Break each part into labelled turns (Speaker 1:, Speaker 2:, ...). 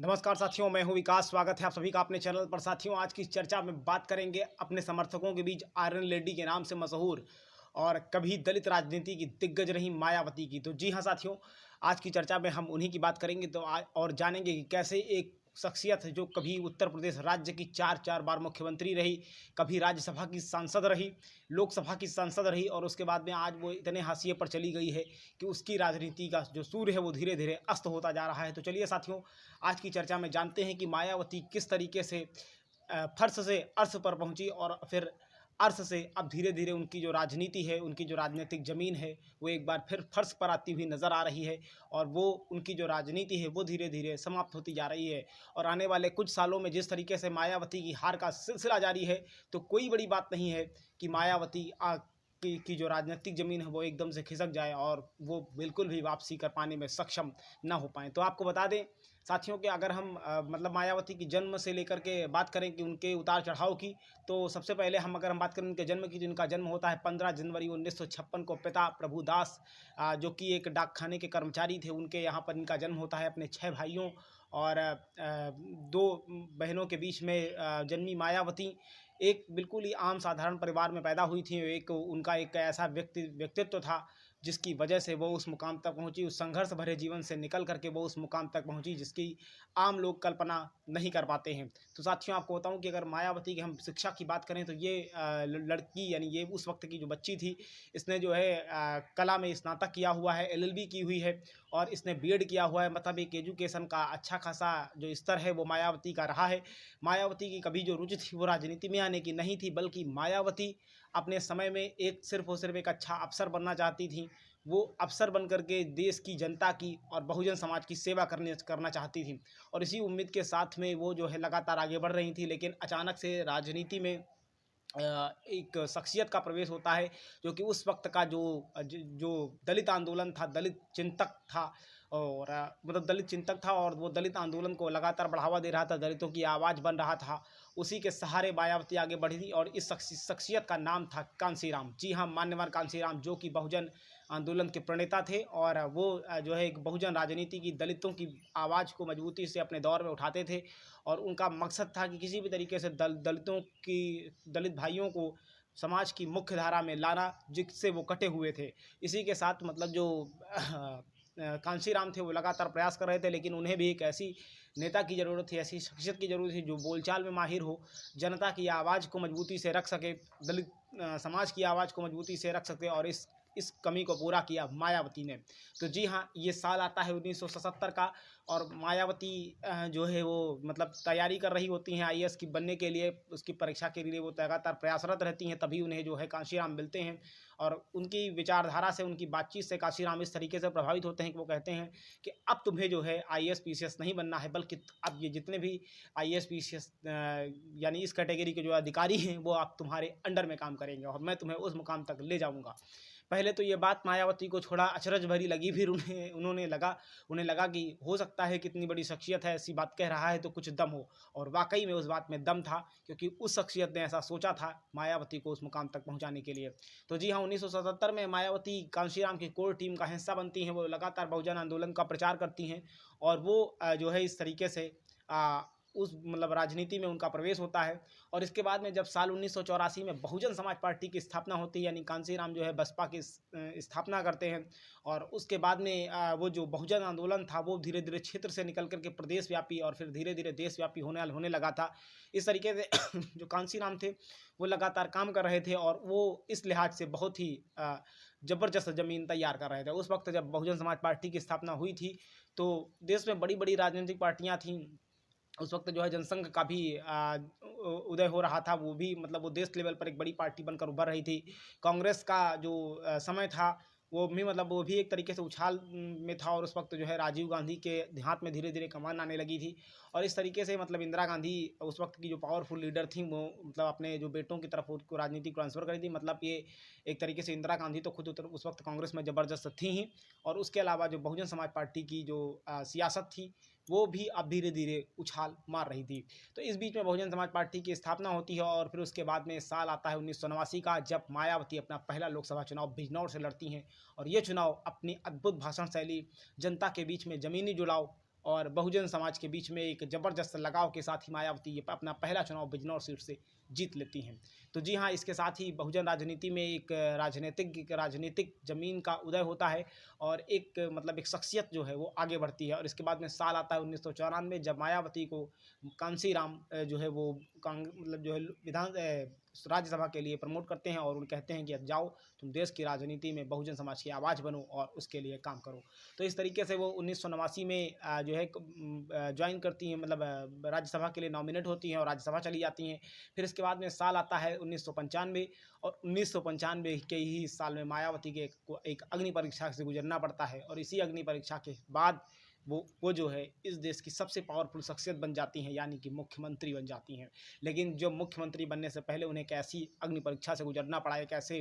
Speaker 1: नमस्कार साथियों, मैं हूं विकास। स्वागत है आप सभी का अपने चैनल पर। साथियों, आज की चर्चा में बात करेंगे अपने समर्थकों के बीच आयरन लेडी के नाम से मशहूर और कभी दलित राजनीति की दिग्गज रही मायावती की। तो जी हाँ साथियों, आज की चर्चा में हम उन्हीं की बात करेंगे और जानेंगे कि कैसे एक शख्सियत है जो कभी उत्तर प्रदेश राज्य की चार बार मुख्यमंत्री रही, कभी राज्यसभा की सांसद रही, लोकसभा की सांसद रही और उसके बाद में आज वो इतने हाशिए पर चली गई है कि उसकी राजनीति का जो सूर्य है वो धीरे धीरे अस्त होता जा रहा है। तो चलिए साथियों, आज की चर्चा में जानते हैं कि मायावती किस तरीके से फर्श से अर्श पर पहुंची और फिर अर्श से अब धीरे धीरे उनकी जो राजनीति है, उनकी जो राजनीतिक ज़मीन है, वो एक बार फिर फर्श पर आती हुई नज़र आ रही है और वो उनकी जो राजनीति है वो धीरे धीरे समाप्त होती जा रही है। और आने वाले कुछ सालों में जिस तरीके से मायावती की हार का सिलसिला जारी है, तो कोई बड़ी बात नहीं है कि मायावती की जो राजनीतिक ज़मीन है वो एकदम से खिसक जाए और वो बिल्कुल भी वापसी कर पाने में सक्षम ना हो पाएँ। तो आपको बता दें साथियों कि अगर हम मतलब मायावती की जन्म से लेकर के बात करें कि उनके उतार चढ़ाव की, तो सबसे पहले अगर हम बात करें उनके जन्म की, तो इनका जन्म होता है 15 जनवरी 1956 को। पिता प्रभुदास जो कि एक डाकखाने के कर्मचारी थे, उनके यहाँ पर इनका जन्म होता है। अपने 6 भाइयों और 2 बहनों के बीच में जन्मी मायावती एक बिल्कुल ही आम साधारण परिवार में पैदा हुई थी। एक उनका एक ऐसा व्यक्तित्व था जिसकी वजह से वो उस मुकाम तक पहुंची, उस संघर्ष भरे जीवन से निकल करके वो उस मुकाम तक पहुंची जिसकी आम लोग कल्पना नहीं कर पाते हैं। तो साथियों, आपको बताऊं कि अगर मायावती की हम शिक्षा की बात करें, तो ये लड़की यानी ये उस वक्त की जो बच्ची थी, इसने जो है कला में स्नातक किया हुआ है, LLB की हुई है और इसने B.Ed किया हुआ है। मतलब एक एजुकेशन का अच्छा खासा जो स्तर है वो मायावती का रहा है। मायावती की कभी जो रुचि थी वो राजनीति में आने की नहीं थी, बल्कि मायावती अपने समय में एक सिर्फ और सिर्फ एक अच्छा अफ़सर बनना चाहती थी। वो अफ़सर बन कर के देश की जनता की और बहुजन समाज की सेवा करना चाहती थी और इसी उम्मीद के साथ में वो जो है लगातार आगे बढ़ रही थी। लेकिन अचानक से राजनीति में एक शख्सियत का प्रवेश होता है जो कि उस वक्त का जो दलित आंदोलन था, दलित चिंतक था और मतलब दलित चिंतक था और वो दलित आंदोलन को लगातार बढ़ावा दे रहा था, दलितों की आवाज़ बन रहा था। उसी के सहारे मायावती आगे बढ़ी थी और इस शख्सियत का नाम था कांशीराम। जी हाँ, मान्यवर कांशीराम, जो कि बहुजन आंदोलन के प्रणेता थे और वो जो है एक बहुजन राजनीति की दलितों की आवाज़ को मजबूती से अपने दौर में उठाते थे और उनका मकसद था कि किसी भी तरीके से दलित भाइयों को समाज की मुख्य धारा में लाना, जिससे वो कटे हुए थे। इसी के साथ मतलब जो कांशीराम थे वो लगातार प्रयास कर रहे थे, लेकिन उन्हें भी एक ऐसी नेता की ज़रूरत थी, ऐसी शख्सियत की ज़रूरत थी जो बोलचाल में माहिर हो, जनता की आवाज़ को मजबूती से रख सके, दलित समाज की आवाज़ को मजबूती से रख सके और इस कमी को पूरा किया मायावती ने। तो जी हाँ, ये साल आता है 1977 का और मायावती जो है वो मतलब तैयारी कर रही होती हैं IAS की बनने के लिए। उसकी परीक्षा के लिए वो लगातार प्रयासरत रहती हैं, तभी उन्हें जो है कांशीराम मिलते हैं और उनकी विचारधारा से, उनकी बातचीत से कांशीराम इस तरीके से प्रभावित होते हैं कि वो कहते हैं कि अब तुम्हें जो है IAS PCS नहीं बनना है, बल्कि अब ये जितने भी IAS PCS यानी इस कैटेगरी के जो अधिकारी हैं वो आप तुम्हारे अंडर में काम करेंगे और मैं तुम्हें उस मुकाम तक ले जाऊँगा। पहले तो ये बात मायावती को थोड़ा अचरज भरी लगी, फिर उन्हें लगा कि हो सकता है कितनी बड़ी शख्सियत है, ऐसी बात कह रहा है तो कुछ दम हो। और वाकई में उस बात में दम था, क्योंकि उस शख्सियत ने ऐसा सोचा था मायावती को उस मुकाम तक पहुंचाने के लिए। तो जी हाँ, 1977 में मायावती कांशीराम की कोर टीम का हिस्सा बनती हैं। वो लगातार बहुजन आंदोलन का प्रचार करती हैं और वो जो है इस तरीके से उस मतलब राजनीति में उनका प्रवेश होता है। और इसके बाद में जब साल 1984 में बहुजन समाज पार्टी की स्थापना होती है, यानी कांशीराम जो है बसपा की स्थापना करते हैं और उसके बाद में वो जो बहुजन आंदोलन था वो धीरे धीरे क्षेत्र से निकल करके प्रदेश व्यापी और फिर धीरे धीरे देशव्यापी होने लगा था। इस तरीके से जो कांशीराम थे वो लगातार काम कर रहे थे और वो इस लिहाज से बहुत ही ज़बरदस्त ज़मीन तैयार कर रहे थे। उस वक्त जब बहुजन समाज पार्टी की स्थापना हुई थी, तो देश में बड़ी बड़ी राजनीतिक पार्टियाँ थीं। उस वक्त जो है जनसंघ का भी उदय हो रहा था, वो भी मतलब वो देश लेवल पर एक बड़ी पार्टी बनकर उभर रही थी। कांग्रेस का जो समय था वो भी मतलब वो भी एक तरीके से उछाल में था और उस वक्त जो है राजीव गांधी के हाथ में धीरे धीरे कमान आने लगी थी और इस तरीके से मतलब इंदिरा गांधी उस वक्त की जो पावरफुल लीडर थी, वो मतलब अपने जो बेटों की तरफ उनको राजनीति ट्रांसफ़र करी थी। मतलब ये एक तरीके से इंदिरा गांधी तो खुद उस वक्त कांग्रेस में ज़बरदस्त थी ही, और उसके अलावा जो बहुजन समाज पार्टी की जो सियासत थी वो भी अब धीरे धीरे उछाल मार रही थी। तो इस बीच में बहुजन समाज पार्टी की स्थापना होती है और फिर उसके बाद में साल आता है 1989 का, जब मायावती अपना पहला लोकसभा चुनाव बिजनौर से लड़ती हैं और ये चुनाव अपनी अद्भुत भाषण शैली, जनता के बीच में ज़मीनी जुड़ाव और बहुजन समाज के बीच में एक ज़बरदस्त लगाव के साथ ही मायावती ये अपना पहला चुनाव बिजनौर सीट से जीत लेती हैं। तो जी हाँ, इसके साथ ही बहुजन राजनीति में एक राजनीतिक ज़मीन का उदय होता है और एक मतलब एक शख्सियत जो है वो आगे बढ़ती है। और इसके बाद में साल आता है 1994, जब मायावती को कांसी राम जो है वो मतलब जो है राज्यसभा के लिए प्रमोट करते हैं और उन्हें कहते हैं कि अब जाओ तुम देश की राजनीति में बहुजन समाज की आवाज़ बनो और उसके लिए काम करो। तो इस तरीके से वो 1989 में जो है ज्वाइन करती हैं, मतलब राज्यसभा के लिए नॉमिनेट होती हैं और राज्यसभा चली जाती हैं। फिर इसके बाद में साल आता है 1995 और 1995 के ही साल में मायावती के एक अग्नि परीक्षा से गुजरना पड़ता है और इसी अग्नि परीक्षा के बाद वो जो है इस देश की सबसे पावरफुल शख्सियत बन जाती हैं, यानी कि मुख्यमंत्री बन जाती हैं। लेकिन जो मुख्यमंत्री बनने से पहले उन्हें कैसी अग्नि परीक्षा से गुजरना पड़ा, एक ऐसे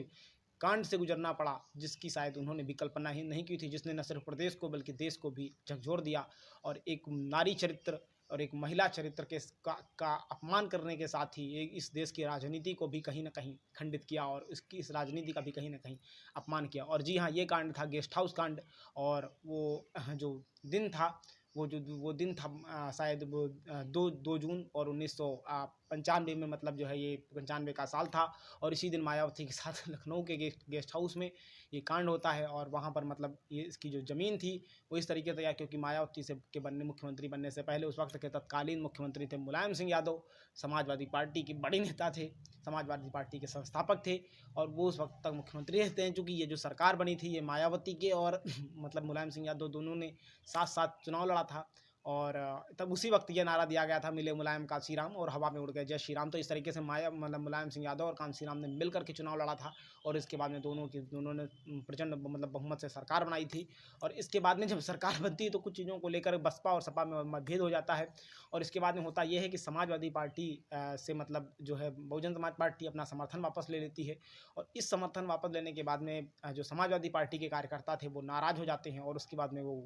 Speaker 1: कांड से गुजरना पड़ा जिसकी शायद उन्होंने विकल्पना ही नहीं की थी, जिसने न सिर्फ प्रदेश को बल्कि देश को भी झकझोर दिया और एक नारी चरित्र और एक महिला चरित्र का अपमान करने के साथ ही इस देश की राजनीति को भी कहीं ना कहीं खंडित किया और इस राजनीति का भी कहीं ना कहीं अपमान किया। और जी हाँ, ये कांड था गेस्ट हाउस कांड। और वो जो दिन था वो दिन था शायद वो 2 जून और 1995 में, मतलब जो है ये 95 का साल था। और इसी दिन मायावती के साथ लखनऊ के गेस्ट हाउस में ये कांड होता है और वहाँ पर मतलब ये इसकी जो ज़मीन थी वो इस तरीके से, या क्योंकि मायावती से के मुख्यमंत्री बनने से पहले उस वक्त के तत्कालीन मुख्यमंत्री थे मुलायम सिंह यादव, समाजवादी पार्टी के बड़े नेता थे, समाजवादी पार्टी के संस्थापक थे और वो उस वक्त तक मुख्यमंत्री रहते हैं। चूँकि ये जो सरकार बनी थी ये मायावती के और मतलब मुलायम सिंह यादव दोनों ने साथ साथ चुनाव लड़ा था। और तब उसी वक्त ये नारा दिया गया था, मिले मुलायम कांसी राम और हवा में उड़ गए जय श्री राम। तो इस तरीके से मतलब मुलायम सिंह यादव और कांसी राम ने मिलकर के चुनाव लड़ा था और इसके बाद में दोनों ने प्रचंड मतलब बहुमत से सरकार बनाई थी। और इसके बाद में जब सरकार बनती है तो कुछ चीज़ों को लेकर बसपा और सपा में मतभेद हो जाता है। और इसके बाद में होता यह है कि समाजवादी पार्टी से मतलब जो है बहुजन समाज पार्टी अपना समर्थन वापस ले लेती है। और इस समर्थन वापस लेने के बाद में जो समाजवादी पार्टी के कार्यकर्ता थे वो नाराज़ हो जाते हैं और उसके बाद में वो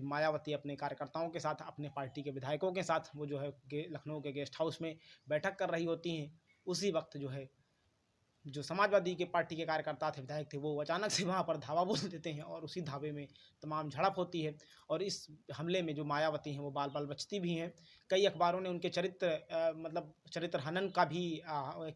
Speaker 1: मायावती अपने कार्यकर्ताओं के साथ, अपने पार्टी के विधायकों के साथ वो जो है लखनऊ के गेस्ट हाउस में बैठक कर रही होती हैं। उसी वक्त जो है जो समाजवादी के पार्टी के कार्यकर्ता थे, विधायक थे, वो अचानक से वहाँ पर धावा बोल देते हैं और उसी धावे में तमाम झड़प होती है। और इस हमले में जो मायावती हैं वो बाल बाल बचती भी हैं। कई अखबारों ने उनके मतलब चरित्र हनन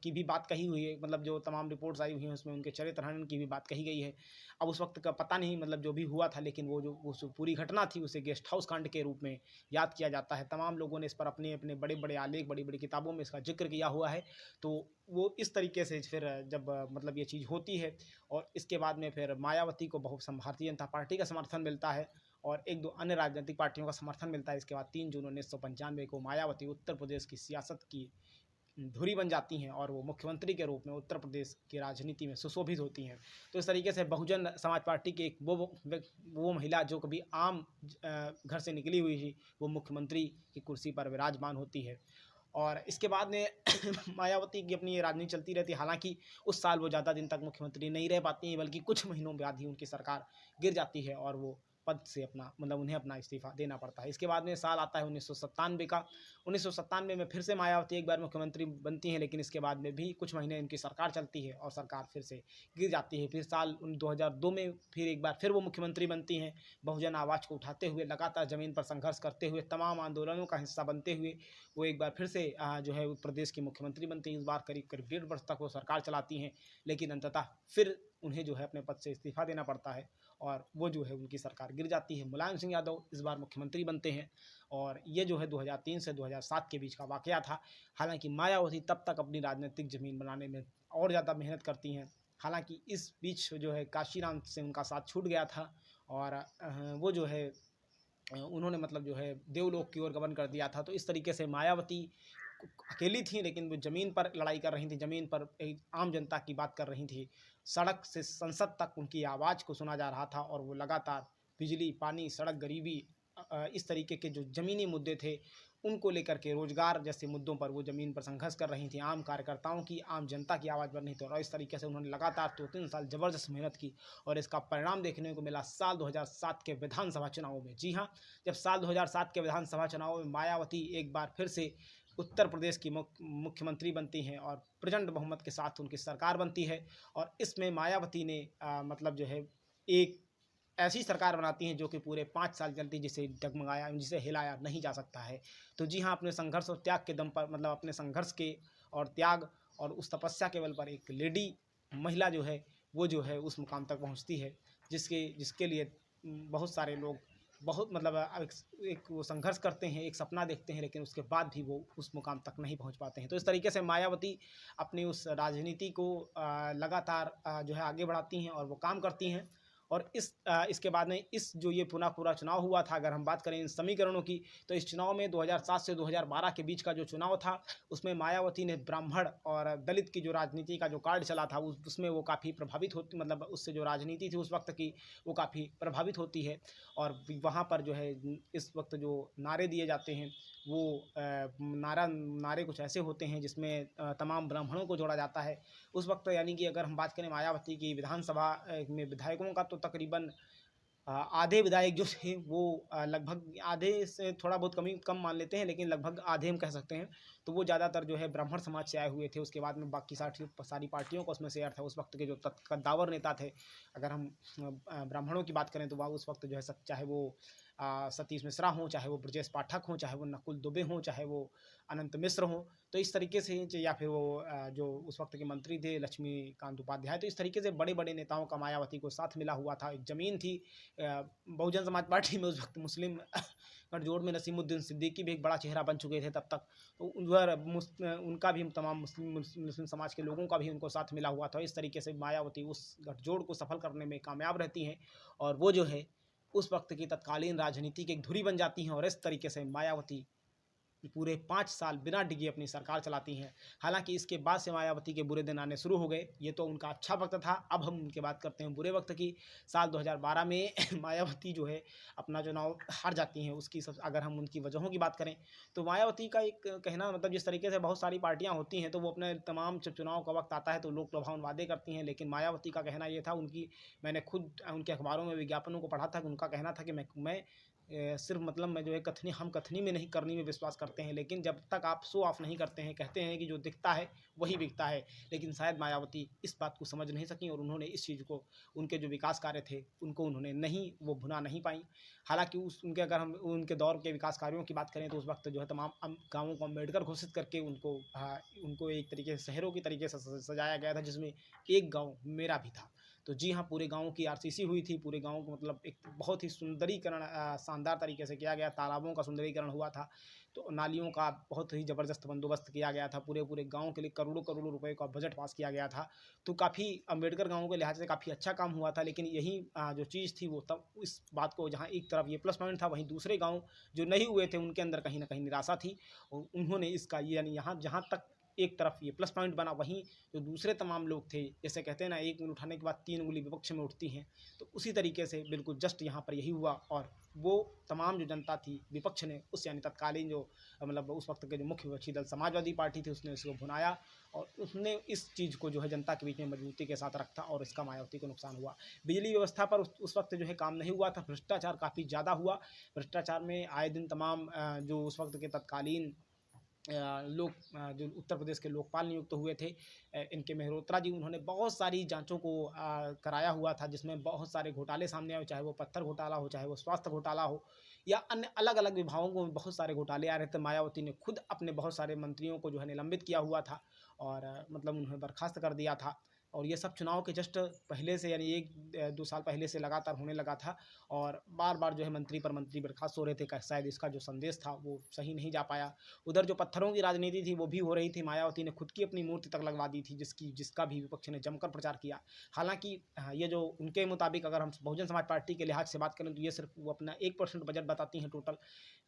Speaker 1: की भी बात कही हुई है, मतलब जो तमाम रिपोर्ट्स आई हुई हैं उसमें उनके चरित्र हनन की भी बात कही गई है। अब उस वक्त का पता नहीं मतलब जो भी हुआ था, लेकिन वो जो पूरी घटना थी उसे गेस्ट हाउस कांड के रूप में याद किया जाता है। तमाम लोगों ने इस पर अपने अपने बड़े बड़े आलेख, बड़ी बड़ी किताबों में इसका जिक्र किया हुआ है। तो वो इस तरीके से फिर जब मतलब ये चीज़ होती है और इसके बाद में फिर मायावती को भारतीय जनता पार्टी का समर्थन मिलता है और एक दो अन्य राजनीतिक पार्टियों का समर्थन मिलता है। इसके बाद 3 जून 1995 को मायावती उत्तर प्रदेश की सियासत की धुरी बन जाती हैं और वो मुख्यमंत्री के रूप में उत्तर प्रदेश की राजनीति में सुशोभित होती हैं। तो इस तरीके से बहुजन समाज पार्टी की एक वो महिला जो कभी आम घर से निकली हुई थी, वो मुख्यमंत्री की कुर्सी पर विराजमान होती है। और इसके बाद में मायावती की अपनी ये राजनीति चलती रहती है। हालाँकि उस साल वो ज़्यादा दिन तक मुख्यमंत्री नहीं रह पाती हैं, बल्कि कुछ महीनों बाद ही उनकी सरकार गिर जाती है और वो पद से उन्हें अपना इस्तीफ़ा देना पड़ता है। इसके बाद में साल आता है 1997 का। 1997 में फिर से मायावती एक बार मुख्यमंत्री बनती हैं, लेकिन इसके बाद में भी कुछ महीने उनकी सरकार चलती है और सरकार फिर से गिर जाती है। फिर साल 2002 में फिर एक बार फिर वो मुख्यमंत्री बनती हैं। बहुजन आवाज़ को उठाते हुए, लगातार ज़मीन पर संघर्ष करते हुए, तमाम आंदोलनों का हिस्सा बनते हुए वो एक बार फिर से जो है प्रदेश की मुख्यमंत्री बनती हैं। इस बार करीब करीब 1.5 वर्ष तक वो सरकार चलाती हैं, लेकिन अंततः फिर उन्हें जो है अपने पद से इस्तीफ़ा देना पड़ता है और वो जो है उनकी सरकार गिर जाती है। मुलायम सिंह यादव इस बार मुख्यमंत्री बनते हैं और ये जो है 2003 से 2007 के बीच का वाक़या था। हालाँकि मायावती तब तक अपनी राजनीतिक ज़मीन बनाने में और ज़्यादा मेहनत करती हैं। हालाँकि इस बीच जो है काशीराम से उनका साथ छूट गया था और वो जो है उन्होंने मतलब जो है देवलोक की ओर गमन कर दिया था। तो इस तरीके से मायावती अकेली थी, लेकिन वो ज़मीन पर लड़ाई कर रही थी, ज़मीन पर एक आम जनता की बात कर रही थी। सड़क से संसद तक उनकी आवाज़ को सुना जा रहा था और वो लगातार बिजली, पानी, सड़क, गरीबी इस तरीके के जो ज़मीनी मुद्दे थे उनको लेकर के, रोज़गार जैसे मुद्दों पर वो ज़मीन पर संघर्ष कर रही थी। आम कार्यकर्ताओं की, आम जनता की आवाज़ बन रही थी और इस तरीके से उन्होंने लगातार 2-3 साल ज़बरदस्त मेहनत की और इसका परिणाम देखने को मिला साल 2007 के विधानसभा चुनावों में। जी हाँ, जब साल 2007 के विधानसभा चुनावों में मायावती एक बार फिर से उत्तर प्रदेश की मुख्यमंत्री बनती हैं और प्रचंड बहुमत के साथ उनकी सरकार बनती है। और इसमें मायावती ने मतलब जो है एक ऐसी सरकार बनाती हैं जो कि पूरे 5 साल चलती, जिसे डगमगाया, जिसे हिलाया नहीं जा सकता है। तो जी हाँ, अपने संघर्ष और त्याग के दम पर, मतलब अपने संघर्ष के और त्याग और उस तपस्या के बल पर एक लेडी महिला जो है, वो जो है उस मुकाम तक पहुँचती है, जिसके जिसके लिए बहुत सारे लोग बहुत मतलब एक वो संघर्ष करते हैं, एक सपना देखते हैं, लेकिन उसके बाद भी वो उस मुकाम तक नहीं पहुँच पाते हैं। तो इस तरीके से मायावती अपनी उस राजनीति को लगातार जो है आगे बढ़ाती हैं और वो काम करती हैं। और इसके बाद में इस जो ये पुनः पूरा चुनाव हुआ था, अगर हम बात करें इन समीकरणों की, तो इस चुनाव में 2007 से 2012 के बीच का जो चुनाव था, उसमें मायावती ने ब्राह्मण और दलित की जो राजनीति का जो कार्ड चला था, उसमें वो काफ़ी प्रभावित होती, मतलब उससे जो राजनीति थी उस वक्त की, वो काफ़ी प्रभावित होती है। और वहाँ पर जो है इस वक्त जो नारे दिए जाते हैं, वो नारे कुछ ऐसे होते हैं जिसमें तमाम ब्राह्मणों को जोड़ा जाता है उस वक्त। यानी कि अगर हम बात करें मायावती की विधानसभा में विधायकों का, तो तकरीबन आधे विधायक जो थे वो लगभग आधे से थोड़ा बहुत कम मान लेते हैं, लेकिन लगभग आधे हम कह सकते हैं। तो वो ज़्यादातर जो है ब्राह्मण समाज से आए हुए थे। उसके बाद में बाकी सारी पार्टियों का उसमें शेयर था। उस वक्त के जो कद्दावर नेता थे, अगर हम ब्राह्मणों की बात करें, तो वह उस वक्त जो है चाहे वो सतीश मिश्रा हों, चाहे वो ब्रजेश पाठक हों, चाहे वो नकुल दुबे हों, चाहे वो अनंत मिश्र हों, तो इस तरीके से, या फिर वो जो उस वक्त के मंत्री थे लक्ष्मीकांत उपाध्याय, तो इस तरीके से बड़े बड़े नेताओं का मायावती को साथ मिला हुआ था। एक ज़मीन थी बहुजन समाज पार्टी में। उस वक्त मुस्लिम गठजोड़ में नसीमुद्दीन सिद्दीकी भी एक बड़ा चेहरा बन चुके थे तब तक। तो उधर उनका भी तमाम मुस्लिम समाज के लोगों का भी उनको साथ मिला हुआ था। इस तरीके से मायावती उस गठजोड़ को सफल करने में कामयाब रहती हैं, और वो जो है उस वक्त की तत्कालीन राजनीति की एक धुरी बन जाती हैं। और इस तरीके से मायावती पूरे 5 साल बिना डिगे अपनी सरकार चलाती हैं। हालाँकि इसके बाद से मायावती के बुरे दिन आने शुरू हो गए। ये तो उनका अच्छा वक़्त था। अब हम उनकी बात करते हैं बुरे वक़्त की। साल 2012 में मायावती जो है अपना चुनाव हार जाती हैं। उसकी अगर हम उनकी वजहों की बात करें, तो मायावती का एक कहना, मतलब जिस तरीके से बहुत सारी पार्टियाँ होती हैं, तो वो अपने तमाम जब चुनाव का वक़्त आता है तो लोक लुभावन वादे करती हैं। लेकिन मायावती का कहना ये था, मैंने खुद उनके अखबारों में विज्ञापनों को पढ़ा था कि उनका कहना था कि मैं सिर्फ मतलब मैं जो है हम कथनी में नहीं, करनी में विश्वास करते हैं। लेकिन जब तक आप शो ऑफ नहीं करते हैं, कहते हैं कि जो दिखता है वही बिकता है। लेकिन शायद मायावती इस बात को समझ नहीं सकी, और उन्होंने इस चीज़ को, उनके जो विकास कार्य थे उनको उन्होंने वो भुना नहीं पाई। हालांकि अगर हम उनके दौर के विकास कार्यों की बात करें, तो उस वक्त जो है तमाम गाँवों को अम्बेडकर घोषित करके उनको एक तरीके से शहरों की तरीके से सजाया गया था, जिसमें एक गाँव मेरा भी था। तो जी हाँ, पूरे गाँव की आरसीसी हुई थी। पूरे गाँव को मतलब एक बहुत ही सुंदरीकरण शानदार तरीके से किया गया। तालाबों का सुंदरीकरण हुआ था, तो नालियों का बहुत ही ज़बरदस्त बंदोबस्त किया गया था। पूरे गाँव के लिए करोड़ों-करोड़ों रुपए का बजट पास किया गया था। तो काफ़ी अम्बेडकर गाँव के लिहाज से काफ़ी अच्छा काम हुआ था। लेकिन यही जो चीज़ थी, वो तब इस बात को, जहाँ एक तरफ ये प्लस पॉइंट था, वहीं दूसरे गाँव जो नहीं हुए थे उनके अंदर कहीं न कहीं निराशा थी। और उन्होंने इसका, यानी यहाँ जहाँ तक एक तरफ ये प्लस पॉइंट बना, वहीं जो दूसरे तमाम लोग थे, जैसे कहते हैं ना, एक उँगली उठाने के बाद 3 उँगली विपक्ष में उठती हैं, तो उसी तरीके से बिल्कुल जस्ट यहाँ पर यही हुआ। और वो तमाम जो जनता थी, विपक्ष ने उस, यानी तत्कालीन जो मतलब उस वक्त के जो मुख्य विपक्षी दल समाजवादी पार्टी थी, उसने इसको भुनाया, और उसने इस चीज़ को जो है जनता के बीच में मजबूती के साथ रखा, और इसका मायावती को नुकसान हुआ। बिजली व्यवस्था पर उस वक्त जो है काम नहीं हुआ था। भ्रष्टाचार काफ़ी ज़्यादा हुआ। भ्रष्टाचार में आए दिन तमाम जो उस वक्त के तत्कालीन लोग जो उत्तर प्रदेश के लोकपाल नियुक्त हुए थे, इनके मेहरोत्रा जी, उन्होंने बहुत सारी जांचों को कराया हुआ था, जिसमें बहुत सारे घोटाले सामने आए, चाहे वो पत्थर घोटाला हो, चाहे वो स्वास्थ्य घोटाला हो, या अन्य अलग अलग विभागों में बहुत सारे घोटाले आ रहे थे। मायावती ने खुद अपने बहुत सारे मंत्रियों को जो है निलंबित किया हुआ था, और मतलब उन्हें बर्खास्त कर दिया था। और ये सब चुनाव के जस्ट पहले से, यानी 1-2 साल पहले से लगातार होने लगा था। और बार बार जो है मंत्री बर्खास्त हो रहे थे। शायद इसका जो संदेश था वो सही नहीं जा पाया। उधर जो पत्थरों की राजनीति थी वो भी हो रही थी। मायावती ने खुद की अपनी मूर्ति तक लगवा दी थी, जिसका भी विपक्ष ने जमकर प्रचार किया। हालांकि ये जो उनके मुताबिक, अगर हम बहुजन समाज पार्टी के लिहाज से बात करें, तो ये सिर्फ वो अपना 1% बजट बताती हैं टोटल।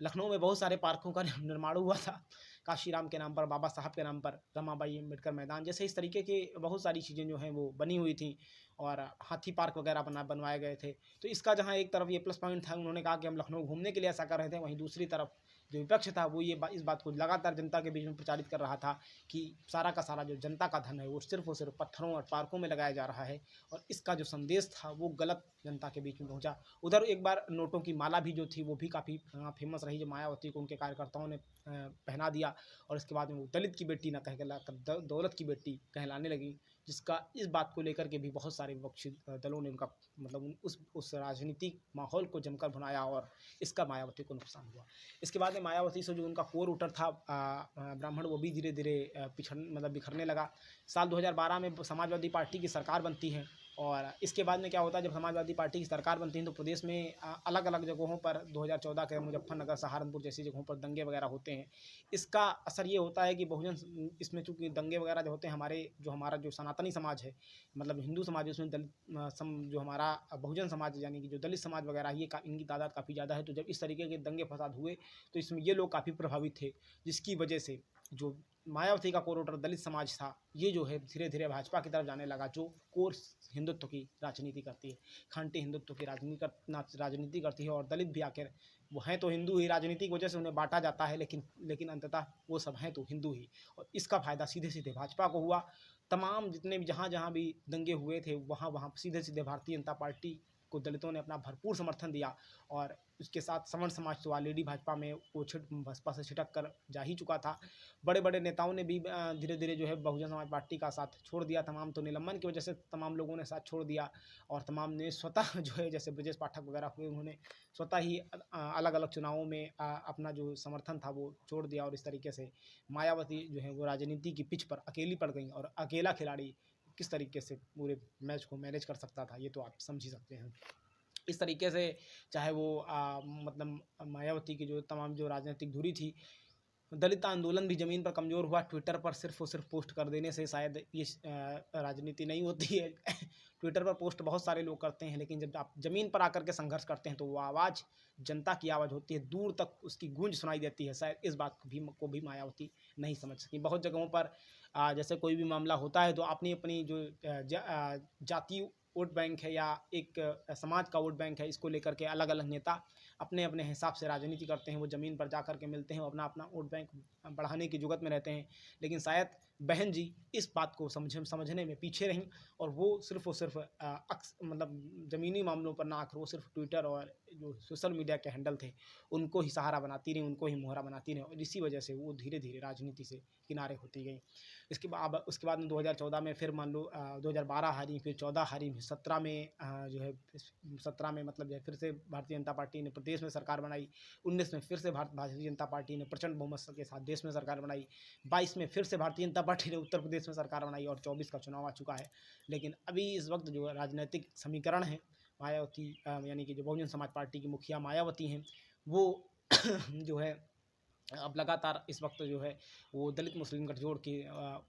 Speaker 1: लखनऊ में बहुत सारे पार्कों का निर्माण हुआ था, काशीराम के नाम पर, बाबा साहब के नाम पर, रमाबाई अम्बेडकर मैदान जैसे इस तरीके की बहुत सारी चीज़ें जो हैं वो बनी हुई थी, और हाथी पार्क वगैरह बनवाए गए थे। तो इसका जहाँ एक तरफ ये प्लस पॉइंट था, उन्होंने कहा कि हम लखनऊ घूमने के लिए ऐसा कर रहे थे, वहीं दूसरी तरफ जो विपक्ष था वो इस बात को लगातार जनता के बीच में प्रचारित कर रहा था कि सारा का सारा जो जनता का धन है वो सिर्फ और सिर्फ पत्थरों और पार्कों में लगाया जा रहा है, और इसका जो संदेश था वो गलत जनता के बीच में पहुंचा। उधर एक बार नोटों की माला भी जो थी वो भी काफ़ी फेमस रही, जो मायावती को उनके कार्यकर्ताओं ने पहना दिया, और इसके बाद में वो दलित की बेटी न कहला कर दौलत की बेटी कहलाने लगी, जिसका इस बात को लेकर के भी बहुत सारे विपक्षी दलों ने उनका मतलब उस राजनीतिक माहौल को जमकर भुनाया, और इसका मायावती को नुकसान हुआ। इसके बाद में मायावती से जो उनका कोर वोटर था ब्राह्मण, वो भी धीरे धीरे बिखरने लगा। साल 2012 में समाजवादी पार्टी की सरकार बनती है, और इसके बाद में क्या होता है, जब समाजवादी पार्टी की सरकार बनती है तो प्रदेश में अलग अलग जगहों पर 2014 के मुजफ्फरनगर, सहारनपुर जैसी जगहों पर दंगे वगैरह होते हैं। इसका असर ये होता है कि बहुजन इसमें चूँकि दंगे वगैरह जो होते हैं, हमारा जो सनातनी समाज है, मतलब हिंदू समाज है, उसमें दलित जो हमारा बहुजन समाज यानी कि जो दलित समाज वगैरह ये इनकी तादाद काफ़ी ज़्यादा है। तो जब इस तरीके के दंगे फसाद हुए तो इसमें ये लोग काफ़ी प्रभावित थे, जिसकी वजह से जो मायावती का कोर वोटर दलित समाज था, ये जो है धीरे धीरे भाजपा की तरफ जाने लगा, जो कोर हिंदुत्व की राजनीति करती है, खांटी हिंदुत्व की राजनीति करती है। और दलित भी आखिर वो हैं तो हिंदू ही, राजनीति की वजह से उन्हें बांटा जाता है, लेकिन अंततः वो सब हैं तो हिंदू ही, और इसका फायदा सीधे सीधे भाजपा को हुआ। तमाम जितने भी जहाँ भी दंगे हुए थे वहाँ सीधे सीधे भारतीय जनता पार्टी को दलितों ने अपना भरपूर समर्थन दिया, और उसके साथ सवर्ण समाज तो ऑलरेडी भाजपा में वो भाजपा से छिटक कर जा ही चुका था। बड़े बड़े नेताओं ने भी धीरे धीरे जो है बहुजन समाज पार्टी का साथ छोड़ दिया। तमाम तो निलंबन की वजह से तमाम लोगों ने साथ छोड़ दिया, और तमाम ने स्वतः जो है, जैसे ब्रजेश पाठक वगैरह हुए, उन्होंने स्वतः ही अलग अलग चुनावों में अपना जो समर्थन था वो छोड़ दिया, और इस तरीके से मायावती जो है वो राजनीति की पिच पर अकेली पड़ गई, और अकेला खिलाड़ी किस तरीके से पूरे मैच को मैनेज कर सकता था ये तो आप समझ ही सकते हैं। इस तरीके से चाहे वो मतलब मायावती की जो तमाम जो राजनीतिक धुरी थी, दलित आंदोलन भी ज़मीन पर कमज़ोर हुआ। ट्विटर पर सिर्फ और सिर्फ पोस्ट कर देने से शायद ये राजनीति नहीं होती है। ट्विटर पर पोस्ट बहुत सारे लोग करते हैं, लेकिन जब आप ज़मीन पर आकर के संघर्ष करते हैं तो वो आवाज़ जनता की आवाज़ होती है, दूर तक उसकी गूंज सुनाई देती है। शायद इस बात को भी मायावती नहीं समझ सकी। बहुत जगहों पर जैसे कोई भी मामला होता है तो अपनी अपनी जो जातीय वोट बैंक है या एक समाज का वोट बैंक है, इसको लेकर के अलग अलग नेता अपने अपने हिसाब से राजनीति करते हैं। वो ज़मीन पर जा कर के मिलते हैं, अपना अपना वोट बैंक बढ़ाने की जुगत में रहते हैं, लेकिन शायद बहन जी इस बात को समझने में पीछे रहीं, और वो सिर्फ और सिर्फ मतलब ज़मीनी मामलों पर ना आकर वो सिर्फ ट्विटर और जो सोशल मीडिया के हैंडल थे उनको ही सहारा बनाती रहीं, उनको ही मोहरा बनाती रहीं, और इसी वजह से वो धीरे धीरे राजनीति से किनारे होती गई। उसके बाद में 2014 में फिर मान लो 2012 हारी, फिर 14 हारी, 17 में जो है 17 में मतलब जो है फिर से भारतीय जनता पार्टी ने प्रदेश में सरकार बनाई। 19 में फिर से भारतीय जनता पार्टी ने प्रचंड बहुमत के साथ देश में सरकार बनाई। 22 में फिर से भारतीय जनता पार्टी ने उत्तर प्रदेश में सरकार बनाई, और 24 का चुनाव आ चुका है। लेकिन अभी इस वक्त जो राजनीतिक समीकरण है, मायावती यानी कि जो बहुजन समाज पार्टी की मुखिया मायावती हैं, वो जो है अब लगातार इस वक्त जो है वो दलित मुस्लिम गठजोड़ के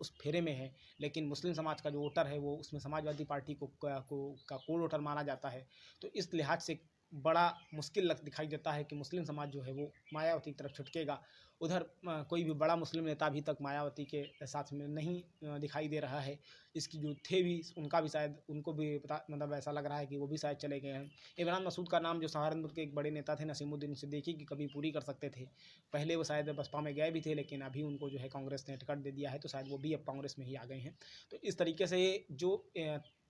Speaker 1: उस फेरे में है, लेकिन मुस्लिम समाज का जो वोटर है वो उसमें समाजवादी पार्टी का कोर वोटर माना जाता है। तो इस लिहाज से बड़ा मुश्किल दिखाई देता है कि मुस्लिम समाज जो है वो मायावती की तरफ छुटकेगा। उधर कोई भी बड़ा मुस्लिम नेता अभी तक मायावती के साथ में नहीं दिखाई दे रहा है। इसकी जो थे भी उनका भी शायद उनको भी पता मतलब ऐसा लग रहा है कि वो भी शायद चले गए हैं। इमरान मसूद का नाम जो सहारनपुर के एक बड़े नेता थे नसीमुद्दीन सिद्दीकी की कभी पूरी कर सकते थे, पहले वो शायद बसपा में गए भी थे, लेकिन अभी उनको जो है कांग्रेस ने टिकट दे दिया है, तो शायद वो भी अब कांग्रेस में ही आ गए हैं। तो इस तरीके से जो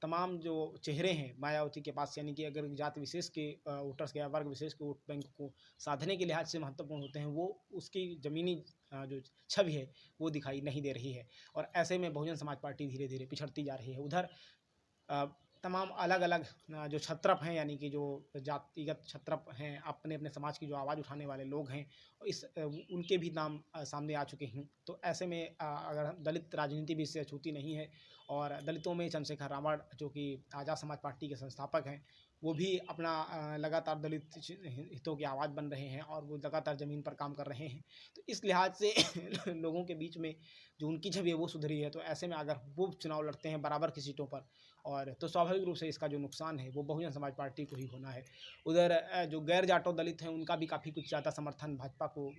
Speaker 1: तमाम जो चेहरे हैं मायावती के पास, यानी कि अगर जाति विशेष के वोटर्स या वर्ग विशेष के वोट बैंक को साधने के लिहाज से महत्वपूर्ण होते हैं, वो उसकी ज़मीनी जो छवि है वो दिखाई नहीं दे रही है, और ऐसे में बहुजन समाज पार्टी धीरे धीरे पिछड़ती जा रही है। उधर तमाम अलग अलग जो छत्रप हैं, यानी कि जो जातिगत छत्रप हैं, अपने अपने समाज की जो आवाज़ उठाने वाले लोग हैं, उनके भी नाम सामने आ चुके हैं। तो ऐसे में अगर दलित राजनीति भी इससे अछूती नहीं है, और दलितों में चंद्रशेखर रावण जो कि आज़ाद समाज पार्टी के संस्थापक हैं, वो भी अपना लगातार दलित हितों की आवाज़ बन रहे हैं, और वो लगातार ज़मीन पर काम कर रहे हैं। तो इस लिहाज से लोगों के बीच में जो उनकी छवि है वो सुधरी है। तो ऐसे में अगर वो चुनाव लड़ते हैं बराबर की सीटों पर, और तो स्वाभाविक रूप से इसका जो नुकसान है वो बहुजन समाज पार्टी को ही होना है। उधर जो गैर जाटो दलित हैं उनका भी काफ़ी कुछ ज़्यादा समर्थन भाजपा को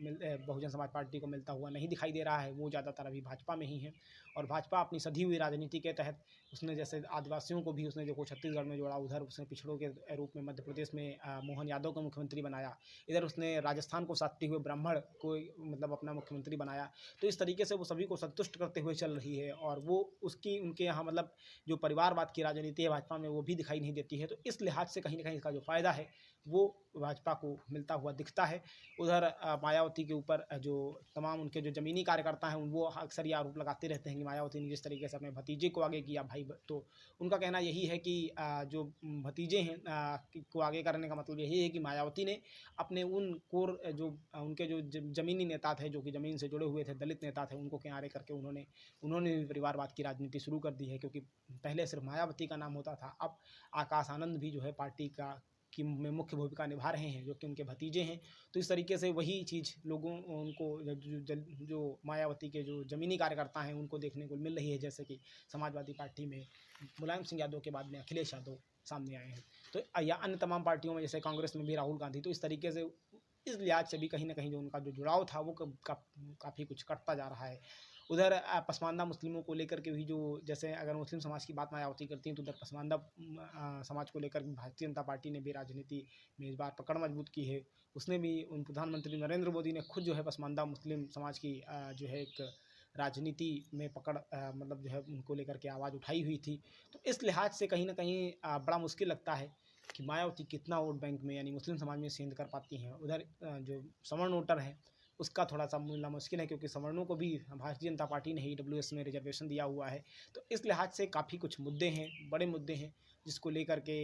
Speaker 1: बहुजन समाज पार्टी को मिलता हुआ नहीं दिखाई दे रहा है। वो ज़्यादातर अभी भाजपा में ही है और भाजपा अपनी सधी हुई राजनीति के तहत उसने जैसे आदिवासियों को भी उसने जो छत्तीसगढ़ में जोड़ा, उधर उसने पिछड़ों के रूप में मध्य प्रदेश में मोहन यादव को मुख्यमंत्री बनाया, इधर उसने राजस्थान को साधते हुए ब्राह्मण को मतलब अपना मुख्यमंत्री बनाया। तो इस तरीके से वो सभी को संतुष्ट करते हुए चल रही है और वो उसकी उनके यहाँ मतलब जो परिवारवाद की राजनीति है भाजपा में वो भी दिखाई नहीं देती है। तो इस लिहाज से कहीं ना कहीं इसका जो फ़ायदा है वो भाजपा को मिलता हुआ दिखता है। उधर मायावती के ऊपर जो तमाम उनके जो ज़मीनी कार्यकर्ता हैं वो अक्सर ये आरोप लगाते रहते हैं कि मायावती ने जिस तरीके से अपने भतीजे को आगे किया भाई, तो उनका कहना यही है कि जो भतीजे हैं को आगे करने का मतलब यही है कि मायावती ने अपने उन कोर जो उनके जो ज़मीनी नेता थे, जो कि ज़मीन से जुड़े हुए थे, दलित नेता थे, उनको किनारे करके उन्होंने भी परिवारवाद की राजनीति शुरू कर दी है। क्योंकि पहले सिर्फ मायावती का नाम होता था, अब आकाश आनंद भी जो है पार्टी की में मुख्य भूमिका निभा रहे हैं, जो कि उनके भतीजे हैं। तो इस तरीके से वही चीज़ लोगों उनको जो मायावती के जो ज़मीनी कार्यकर्ता हैं उनको देखने को मिल रही है, जैसे कि समाजवादी पार्टी में मुलायम सिंह यादव के बाद में अखिलेश यादव सामने आए हैं, तो या अन्य तमाम पार्टियों में जैसे कांग्रेस में भी राहुल गांधी। तो इस तरीके से इस लिहाज से भी कहीं ना कहीं जो उनका जो जुड़ाव था वो काफ़ी कुछ कटता जा रहा है। उधर पसमानदा मुस्लिमों को लेकर के भी जो जैसे अगर मुस्लिम समाज की बात मायावती करती हैं तो उधर पसमानदा समाज को लेकर भारतीय जनता पार्टी ने भी राजनीति में इस बार पकड़ मजबूत की है। उसने भी उन प्रधानमंत्री नरेंद्र मोदी ने खुद जो है पसमानदा मुस्लिम समाज की जो है एक राजनीति में पकड़ मतलब जो है उनको लेकर के आवाज़ उठाई हुई थी। तो इस लिहाज से कहीं ना कहीं बड़ा मुश्किल लगता है कि मायावती कितना वोट बैंक में यानी मुस्लिम समाज में सेंध कर पाती हैं। उधर जो सवर्ण वोटर है उसका थोड़ा सा मिलना मुश्किल है, क्योंकि सवर्णों को भी भारतीय जनता पार्टी ने ही EWS में रिजर्वेशन दिया हुआ है। तो इस लिहाज से काफ़ी कुछ मुद्दे हैं, बड़े मुद्दे हैं, जिसको लेकर के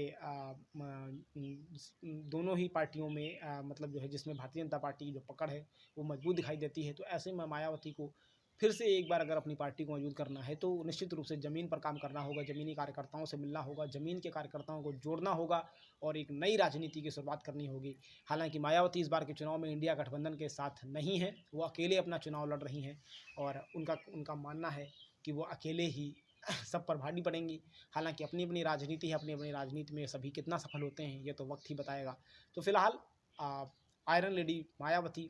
Speaker 1: दोनों ही पार्टियों में मतलब जो है जिसमें भारतीय जनता पार्टी की जो पकड़ है वो मजबूत दिखाई देती है। तो ऐसे में मायावती को फिर से एक बार अगर अपनी पार्टी को मजबूत करना है तो निश्चित रूप से ज़मीन पर काम करना होगा, ज़मीनी कार्यकर्ताओं से मिलना होगा, ज़मीन के कार्यकर्ताओं को जोड़ना होगा और एक नई राजनीति की शुरुआत करनी होगी। हालांकि मायावती इस बार के चुनाव में इंडिया गठबंधन के साथ नहीं है, वो अकेले अपना चुनाव लड़ रही हैं और उनका मानना है कि वो अकेले ही सब पर भारी पड़ेंगी। हालांकि अपनी अपनी राजनीति है, अपनी अपनी राजनीति में सभी कितना सफल होते हैं ये तो वक्त ही बताएगा। तो फिलहाल आयरन लेडी मायावती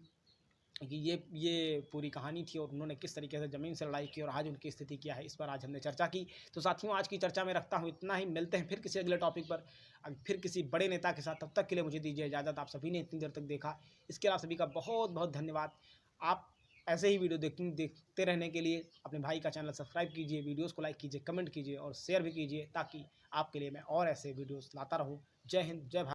Speaker 1: कि ये पूरी कहानी थी और उन्होंने किस तरीके से ज़मीन से लड़ाई की और आज उनकी स्थिति क्या है, इस पर आज हमने चर्चा की। तो साथियों आज की चर्चा में रखता हूँ इतना ही, मिलते हैं फिर किसी अगले टॉपिक पर फिर किसी बड़े नेता के साथ। तब तक के लिए मुझे दीजिए इजाज़त। आप सभी ने इतनी देर तक देखा, इसके अलावा सभी का बहुत बहुत धन्यवाद। आप ऐसे ही वीडियो देखते रहने के लिए अपने भाई का चैनल सब्सक्राइब कीजिए, वीडियोज़ को लाइक कीजिए, कमेंट कीजिए और शेयर भी कीजिए, ताकि आपके लिए मैं और ऐसे वीडियोज़ लाता रहूँ। जय हिंद, जय भारत।